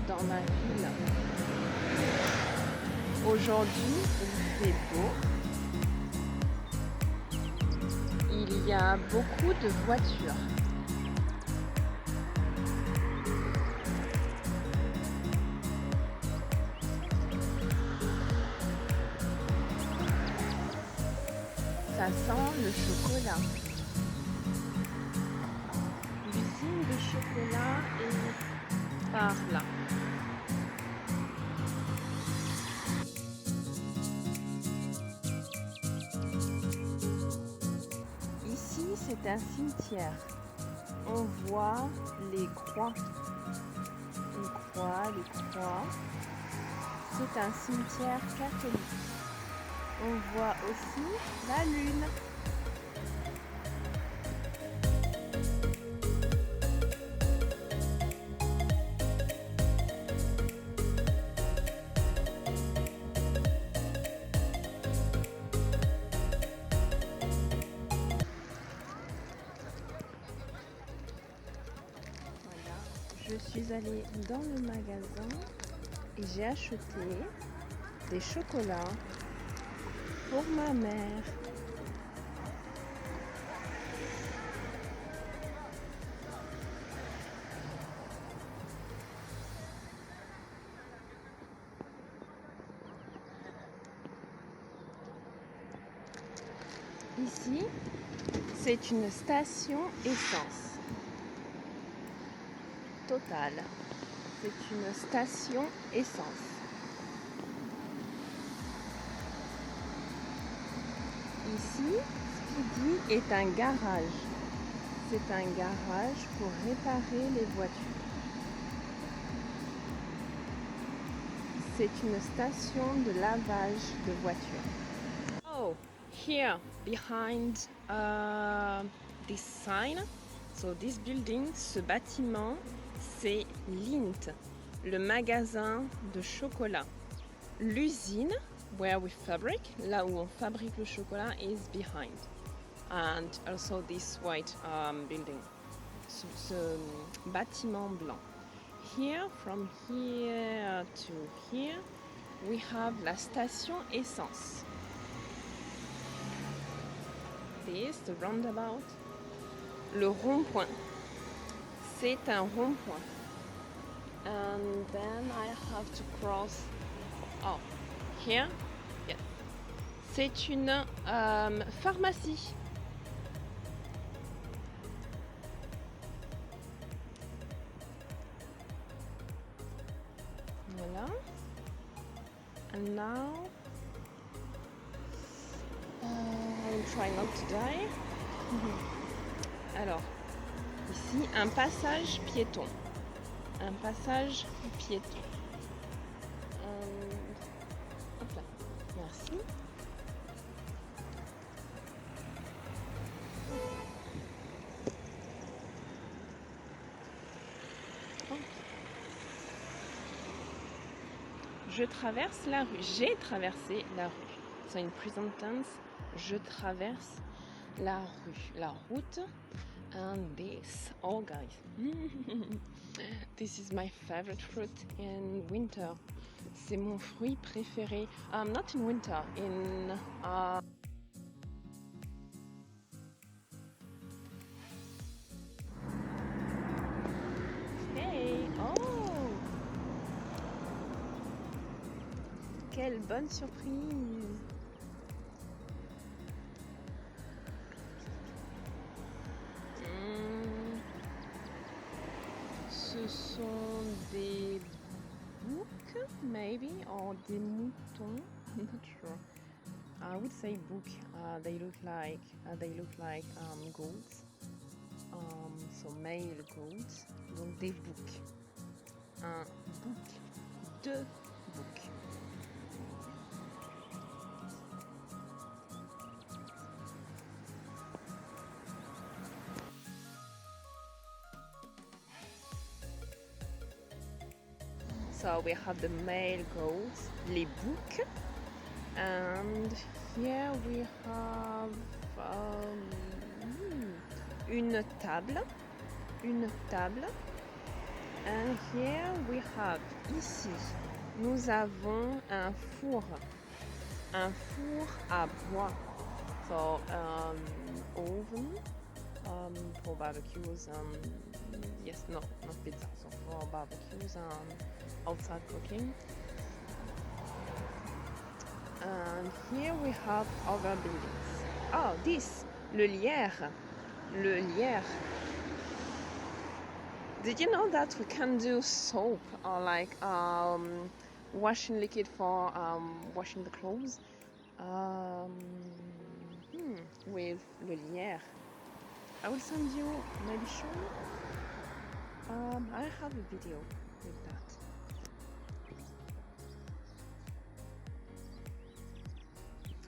dans ma ville. Aujourd'hui, il fait beau. Il y a beaucoup de voitures. Ça sent le chocolat. L'usine de chocolat est par là. Ici, c'est un cimetière. On voit les croix. Les croix. C'est un cimetière catholique. On voit aussi la lune. Voilà, je suis allée dans le magasin et j'ai acheté des chocolats pour ma mère. Ici, c'est une station essence. Total. C'est une station essence. Ici, Speedy est un garage. C'est un garage pour réparer les voitures. C'est une station de lavage de voitures. Oh, here behind this sign, so this building, ce bâtiment, c'est Lindt, le magasin de chocolat. L'usine where we fabric, là où on fabrique le chocolat, is behind. And also this white building, ce bâtiment blanc. Here, from here to here, we have la station essence. This, the roundabout. Le rond-point. C'est un rond-point. And then I have to cross. Oh, here? Yes. C'est une pharmacie. Voilà. And now I'll try not to die. Alors, ici, un passage piéton. Un passage piéton. Hop là. Merci. Je traverse la rue. J'ai traversé la rue. So in present tense, je traverse la rue, la route. And this, oh guys, this is my favorite fruit in winter. C'est mon fruit préféré. Not in winter, in Hey, oh, quelle bonne surprise! Ce sont des boucs, maybe, or des moutons. I'm not sure. I would say book. They look like goats. So male goats. Donc des boucs. Un bouc. Deux boucs. So we have the male goats, les boucs, and here we have une table, and here we have ici, nous avons un four à bois. So oven for barbecues. Yes, no, not pizza. So for barbecues, outside cooking. And here we have other buildings. Oh, this, le lierre. Le lierre. Did you know that we can do soap or like washing liquid for washing the clothes with le lierre? I will send you, maybe show you. I have a video with that.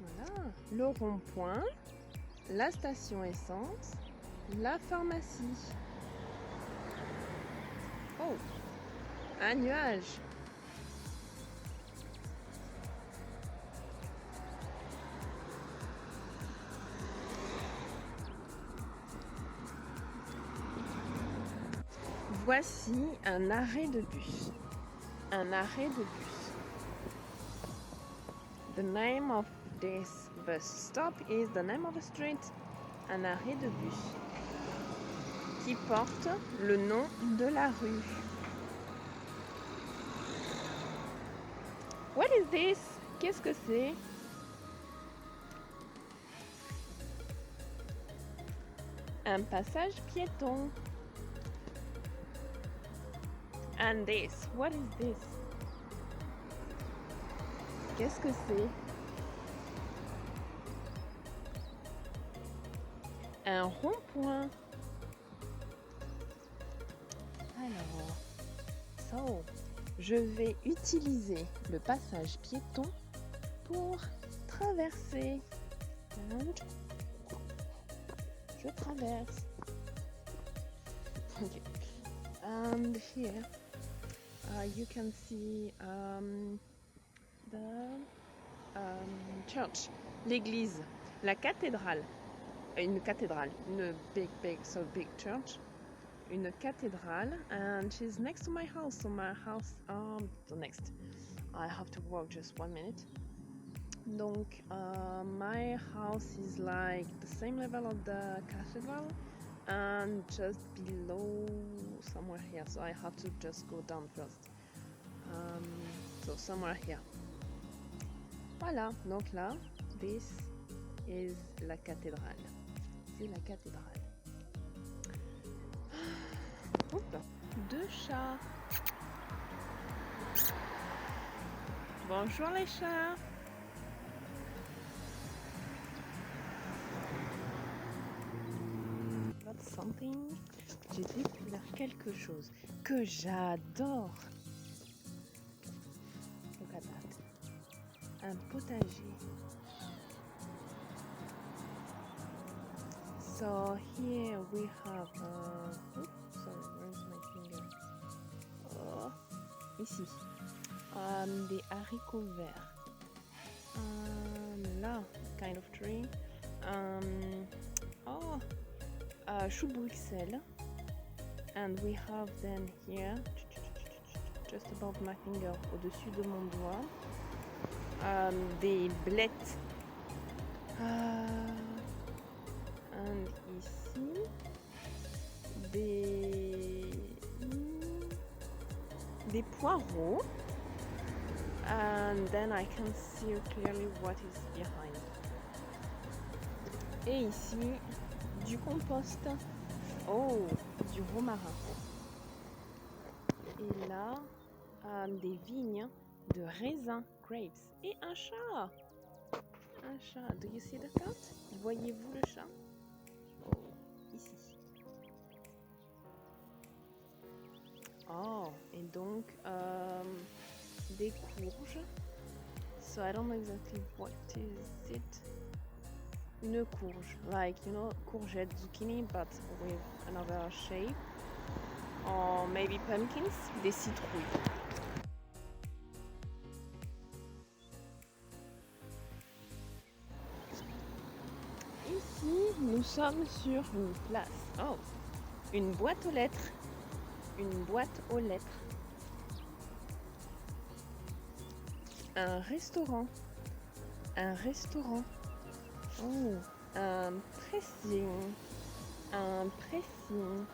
Voilà, le rond-point, la station essence, la pharmacie. Oh, un nuage. Voici un arrêt de bus. Un arrêt de bus. The name of this bus stop is the name of a street. Un arrêt de bus qui porte le nom de la rue. What is this? Qu'est-ce que c'est? Un passage piéton. And this, what is this? Qu'est-ce que c'est? Un rond-point. Alors, so, je vais utiliser le passage piéton pour traverser. And je traverse. Okay. And here you can see the church, l'église, la cathédrale, une cathédrale, une big church, une cathédrale, and she's next to my house. So my house, so next, I have to walk just 1 minute. Donc, my house is like the same level of the cathedral and just below somewhere here. So I have to just go down first. So somewhere here. Voilà, donc là, this is la cathédrale. C'est la cathédrale. Oups, 2 chats. Bonjour les chats. That's something. J'ai découvert quelque chose que j'adore. Look at that. Un potager. So here we have. Oops, sorry, where's my finger? Oh, ici. Des haricots verts. Là, kind of tree. Chou de Bruxelles. And we have then here, just above my finger, au-dessus de mon doigt, des blettes. And ici, des poireaux. And then I can see clearly what is behind. Et ici, du compost. Oh, du romarin. Et là, des vignes de raisins, grapes. Et un chat. Un chat. Do you see the cat? Voyez-vous le chat? Oh, ici. Oh, et donc, des courges. So I don't know exactly what is it. Une courge, like, you know, courgette, zucchini, but with another shape. Or maybe pumpkins, des citrouilles. Ici, nous sommes sur une place. Oh, une boîte aux lettres. Une boîte aux lettres. Un restaurant. Un restaurant. Oh, un pressing. Un pressing.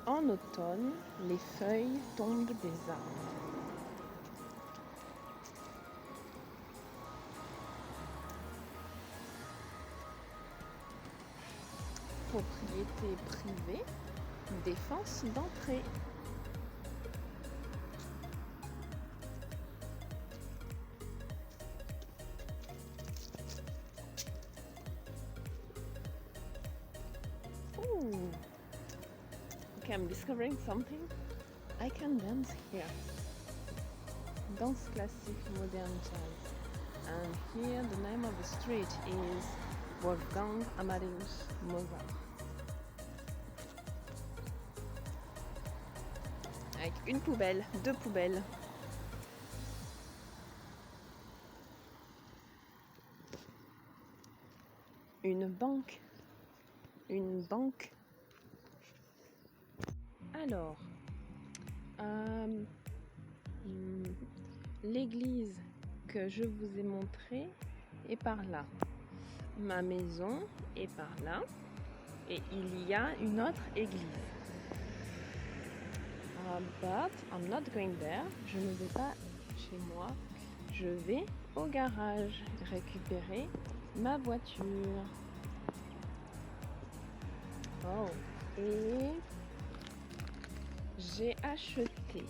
En automne, les feuilles tombent des arbres. Propriété privée, défense d'entrée. Ooh. Okay, I'm discovering something. I can dance here. Danse classique modern jazz. And here the name of the street is Wolfgang Amadeus Mozart. Avec une poubelle, deux poubelles. Une banque. Une banque. Alors, l'église que je vous ai montrée est par là. Ma maison est par là. Et il y a une autre église. But I'm not going there. Je ne vais pas chez moi. Je vais au garage récupérer ma voiture. Oh, et j'ai acheté.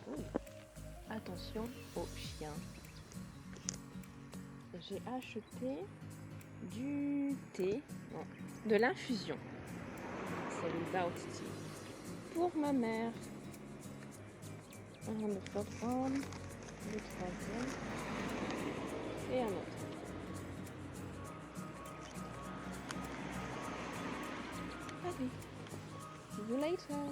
Oh, attention aux chiens. J'ai acheté du thé, non, de l'infusion. C'est without tea. Pour ma mère. Le troisième et un autre. Allez, see you later.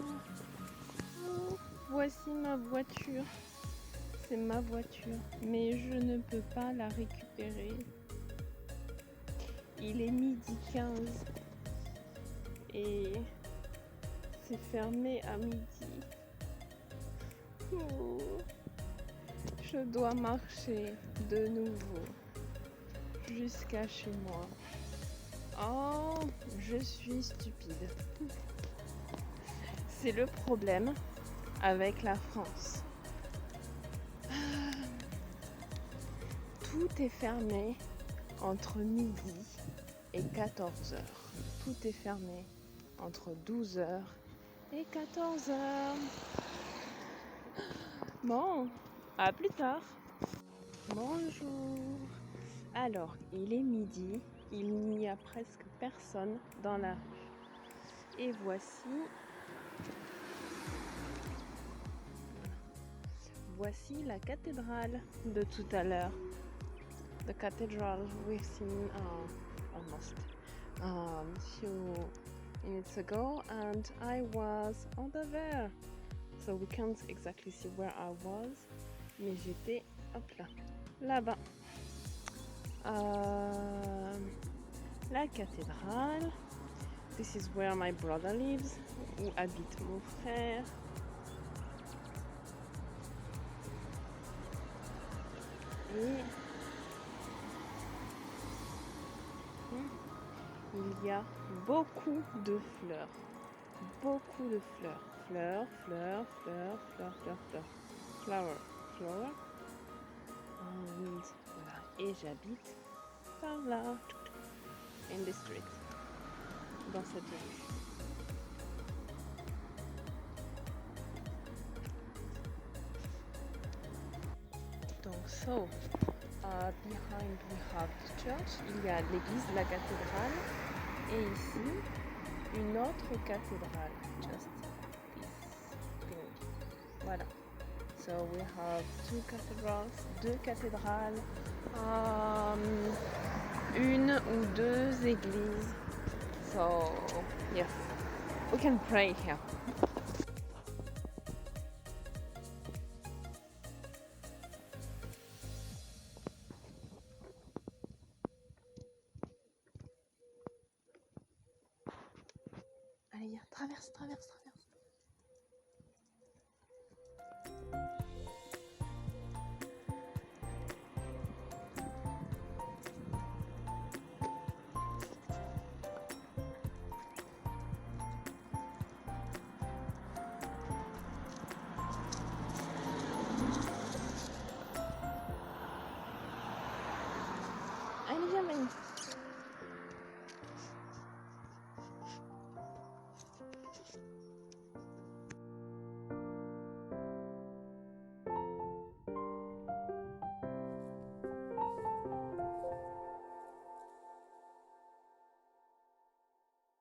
Oh, voici ma voiture. C'est ma voiture, mais je ne peux pas la récupérer. Il est 12h15 et c'est fermé à midi. Oh, je dois marcher de nouveau jusqu'à chez moi. Oh, je suis stupide. C'est le problème avec la France. Tout est fermé entre midi et 14h. Tout est fermé entre 12h et 14h. Bon, à plus tard. Bonjour. Alors, il est midi, il n'y a presque personne dans la rue. Et voici la cathédrale de tout à l'heure. The cathedral we've seen almost few minutes ago, and I was over there. So we can't exactly see where I was, mais j'étais hop là-bas. La cathédrale. This is where my brother lives, où habite mon frère. Et il y a beaucoup de fleurs. Beaucoup de fleurs. Fleurs. Flower. And voilà. Et j'habite par là, in the street, dans cette rue. Donc, behind we have the church. Il y a l'église, la cathédrale, et ici une autre cathédrale. Just this thing. Voilà. So we have deux cathédrales, une ou deux églises. So yes, we can pray here. Allez, aïe. Traverse, traverse, traverse. Allez, viens, Mani.